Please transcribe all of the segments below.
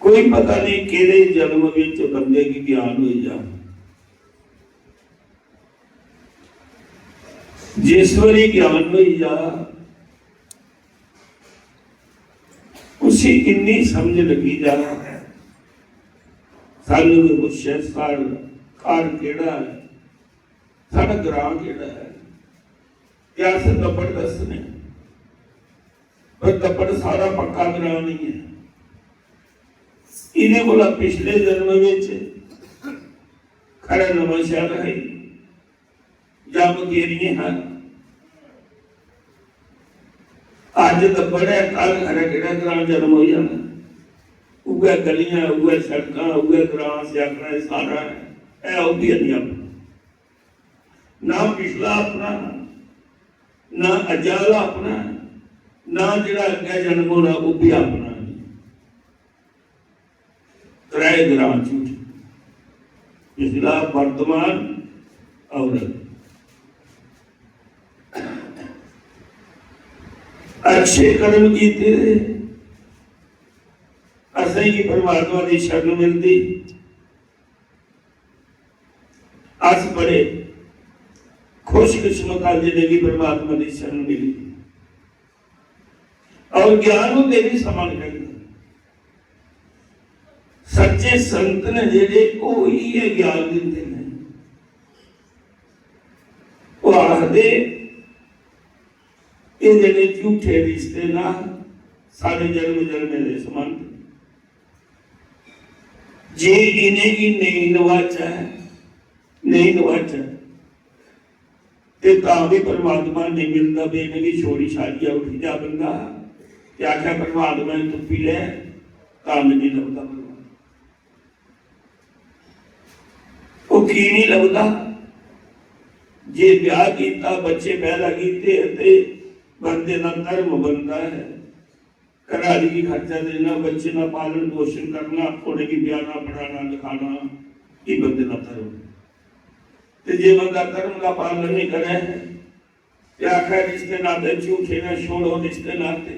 कोई पता नहीं केड़े जन्म विच बंदे की ज्ञान हो जा। जिस वारी ज्ञान हो जा उसी इन्नी समझ लगी जा सानू तो पुछे साल घर केड़ा है, साडा ग्रां केड़ा है, क्या अस तपड़ दसने, पर तपड़ सारा पक्का ग्रां नहीं है। इन्हें बोला पिछले जन्म विच खड़ा नवा शहर है या मगेरिए हैं, अज तपड़ है कल खरा केड़ा ग्रां जन्म हो जाना। उगे गलियां उगे सड़कां उगे ग्रां स्याकड़ा सारा है भी नहीं अपना, ना पिछला अपना ना अजाला अपना ना जिहड़ा अगे जन्म होना वो भी अपना। त्रै ग्रां झूठ, पिछला वर्तमान और अच्छे कर्म कीते असें की परमात्मा की शरण मिलती। अस बड़े खुशकिस्मत आज जिन्हें की परमात्मा की शरण मिली और ज्ञान होते भी समा नहीं लगता। सच्चे संत ने जेडे वो ही है ज्ञान देते हैं। वो आखदे ये जेडे झूठे रिश्ते ना सारे जन्म जन्म के संबंध जे इन्हें की नहीं नवाचा है नहीं नवाचा ते भी परमात्मा नहीं मिलता। बे इन्हें की छोड़ी शादी उठी जा बंदा क्या आख्या परमात्मा तू पी ले नहीं लगता। वो की नहीं लगता जे ब्याह किया बच्चे पैदा किए बंदे का धर्म बनता है। घराली की खर्चा देना, बच्चे का पालन पोषण करना, थोड़े की ब्याना पढ़ाना लिखाना, ये बंदे का धर्म। तो जे बंदा धर्म का पालन नहीं करे आखिर रिश्ते नाते झूठे ना छोड़ो रिश्ते नाते,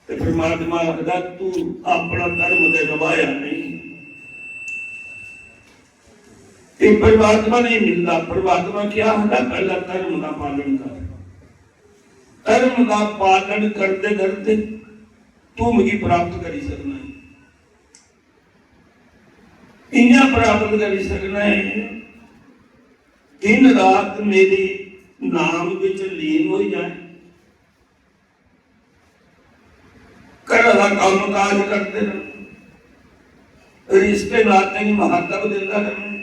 तो परमात्मा आखदा तू अपना धर्म दे निभाया नहीं। परमात्मा नहीं मिलता। परमात्मा क्या होता पहला धर्म का पालन कर। धर्म का पालन करते करते तू मुझे प्राप्त करी सकना है। इन्हें प्राप्त करी सकना है दिन रात मेरे नाम विच लीन हो जाए, घर का काम काज करते रहे, रिश्ते नाते की महत्व देता रहे,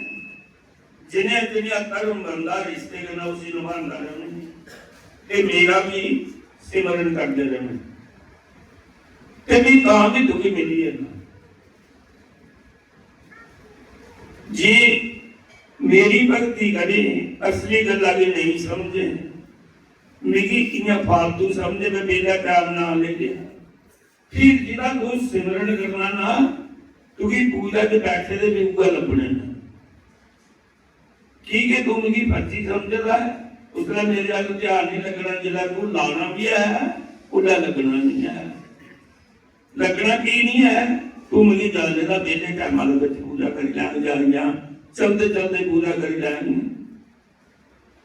जिन्हें जिन्हें धर्म बनता रिश्ते करना उसी निभाता रहे, मेरा भी सिमरन करते रहे। भी दुखी मिली है जी मेरी भक्ति करे असली गल्ला भी नहीं समझे, मिगी किया फालतू समझे, मैं मेरा टाइम ना ले लिया। फिर जिदा तू सिमरन करना ना क्योंकि पूजा के बैठे थे भी उगा लभने ना ठीक है। तू मिगी फर्जी समझदा है उसका मेरे अल ध्यान नहीं लगना। जिला तू लाना भी है उड़ा लगना नहीं है। लगना की नहीं है तू मुझे चल जाता बेले टाइम पूजा करी लैंगे जा चलते चलते पूजा करी लैंगे।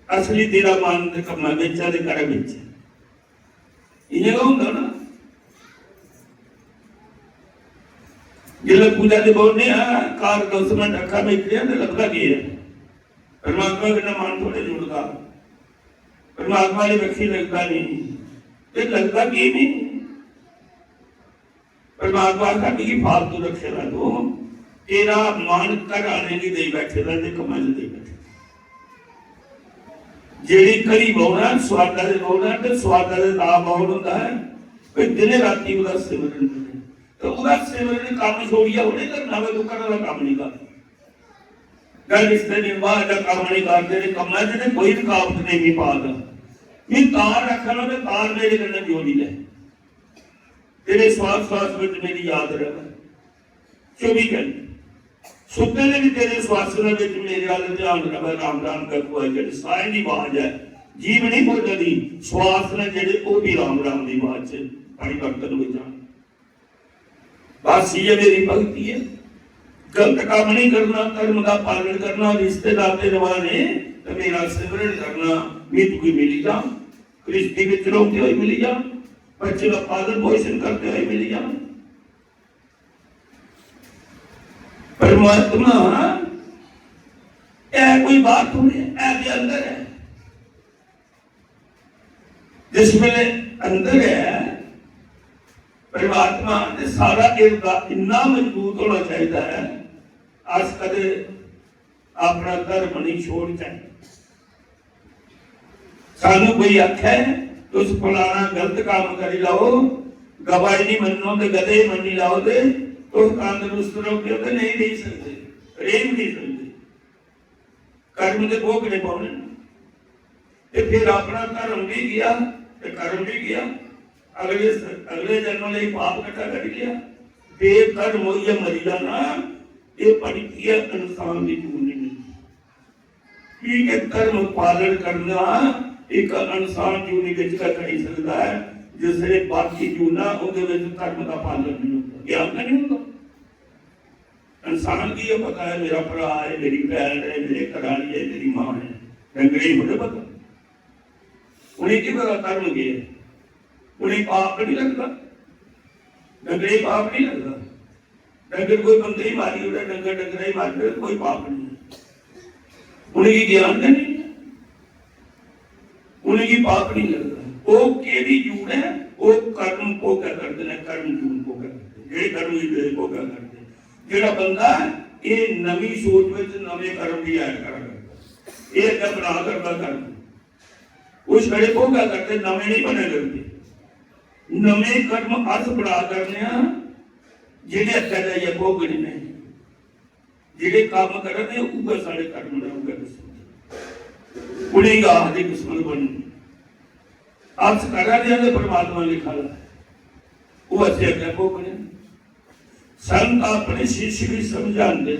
असली तेरा मन कमा बेचा दे कर बेच इं होंगे ना जिले पूजा के बोलने कार 10 मिनट अखा बैठिया तो लगता की है परमात्मा के मन थोड़े जुड़ता। परमात्मा की वक्खी लगता नहीं तो लगता की नहीं। परमात्मा का भी फालतू रखे ना दो तेरा मन कर आने की दे बैठे रहते कमाई दे बैठे जेड़ी करी बोलना स्वादा दे बोलना तो स्वादा दे ता बोल होता है कोई दिन राती उदा सिमरन करे तो उदा सिमरन काम छोड़िया होने करना वे तू करना काम नहीं कर गल रिश्ते निभा दा काम नहीं करते ने कमाई दे कोई रुकावट नहीं पाता। ये तार रखना ते तार मेरे कन्ने जोड़ी ले तेरे श्वास श्वास में मेरी याद रहे 24 घंटे सुते ने भी तेरे श्वास में मेरे वाल ध्यान रहे। राम राम का कोई जेडी साए की आवाज है जीव नहीं बोलती श्वास ने जेडे वो भी राम राम की आवाज से परिवर्तन हो जाए। बासी है मेरी भक्ति है। गलत काम नहीं करना, धर्म का पालन करना, रिश्तेदार के निभाने, तो मेरा सिमरन करना, मीत कोई मिली जा, कृष्टि के चलाते हुए मिली जा, बच्चे का पालन पोषण करते हुए मिली जा। परमात्मा ऐ कोई बात होनी ऐसे अंदर है, जिसमें अंदर है परमात्मा ने सारा इन्ना मजबूत होना चाहिए है। आज कदे अपना धर्म नहीं छोड़ चाहिए। सानू कोई आख्या है तो उस फलाना गलत काम करी लाओ, गवाही नहीं मनो तो गधे मनी लाओ दे तो तंदुरुस्त रहोगे तो नहीं रह सकते, रेम नहीं सकते, कर्म के भोग नहीं पाने। फिर अपना धर्म भी गया, कर्म भी गया, अगले जन्म में पाप इकट्ठा कर लिया, बेकर्म हो या मरी जाना। ये पड़ी है इंसान की जूनी नहीं। ठीक है, कर्म पालन करना एक इंसान जूनी के कर ही सकता है, जिससे बाकी जूना उनके धर्म का पालन नहीं होता, ज्ञान का नहीं होता। इंसान की ये पता है मेरा भरा है, मेरी बहन है, मेरे घरानी है, मेरी मां है, डंगरी मुझे पता, उन्हें की पता कर्म के है, उन्हें पाप नहीं लगता, डंगरे पाप नहीं लगता। डंगर कोई बंदे ही मारी हो रहा, डंगर डंगर ही मार रहे, कोई पाप नहीं है, उन्हें ज्ञान का नहीं है, उन्हें पाप नहीं लगता। वो केड़ी जून है, वो कर्म को क्या करते हैं, कर्म जून को क्या करते हैं, ये कर्म ही को क्या करते हैं। जेड़ा बंदा ये नवी सोच में नवे कर्म भी ऐड करा करता, ये क्या बना करता कर्म, उस घड़े को क्या करते, नवे नहीं बने करते, नवे कर्म अर्थ बड़ा करने जेडे अच्छा जाइए भोगने नहीं, जेडे काम करने उगे सारे कर्म ने उगे किस्मत, उन्हें आदि किस्मत बननी अर्थ करा दिया परमात्मा लिखा है, वो अच्छे अगर भोगने। संत अपने शिष्य भी समझाते